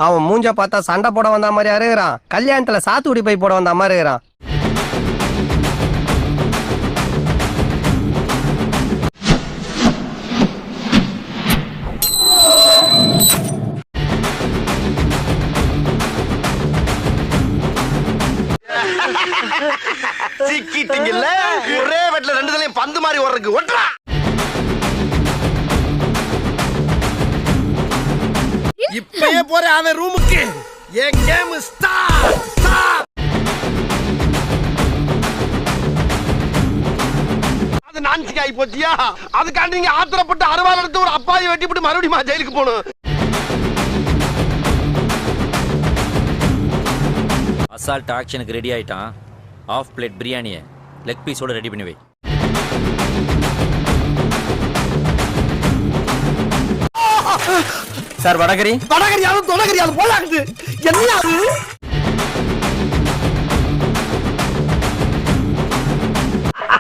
அவன் மூஞ்ச பார்த்தா சண்டை போட வந்த மாதிரி இருக்கிறான். கல்யாணத்துல சாத்துக்குடி போய் போட வந்த மாதிரி இருக்கிறான். சிக்கிட்டீங்கல்ல, ஒரே வெட்ல ரெண்டு தலையும் பந்து மாதிரி ஓடுறதுக்கு ஒன்றா. இப்பயே போற அவன் ரூமுக்கு. என் கேம் ஸ்டார்ட். அது நான்சிக்கு ஆகி போச்சியா? அதுக்காண்டி நீங்க ஆத்திரப்பட்டு அறுவாள் எடுத்து ஒரு அப்பாயை வெட்டி போட்டு மறுபடியும் ஜெயிலுக்கு போகணும். அசால்ட் ஆக்ஷனுக்கு ரெடி ஆயிட்டான். ஆஃப் பிளேட் பிரியாணியை லெக் பீஸோட ரெடி பண்ணி வை. சார் வடகரி வடகரியாலும் தொலைகரியாலும் போலாகுது. என்ன அது?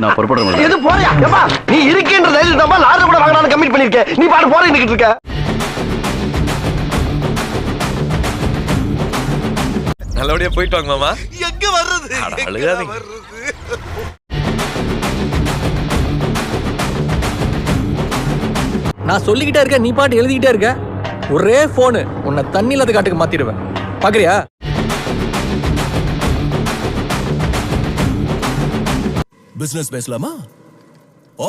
நான் பொறுப்படுறேன். எது போறியா? ஏப்பா நீ இருக்கேன்ற தைரியத்துல தான் லாரி கூட வாங்கலாம்னு கமிட் பண்ணிருக்க. நீ பாட்டு போறே நிக்கிட்டு இருக்க. நல்லபடியா போயிட்டு வாங்க மாமா. எங்க வர்றது? அழுகாதீங்க. நான் சொல்லிக்கிட்டே இருக்க, நீ பாட்டு எழுதிக்கிட்டே இருக்க. ஒரே போனு உன்னை தண்ணி இல்லாத காட்டுக்கு மாத்திடுவேன். பாக்குறியா? பிசினஸ் பேசலாமா?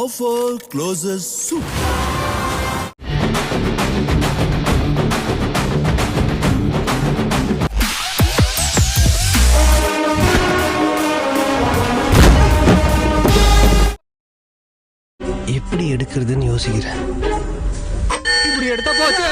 Offer closes soup. எப்படி எடுக்கிறதுன்னு யோசிக்கிறேன். இப்படி எடுத்த போச்சு.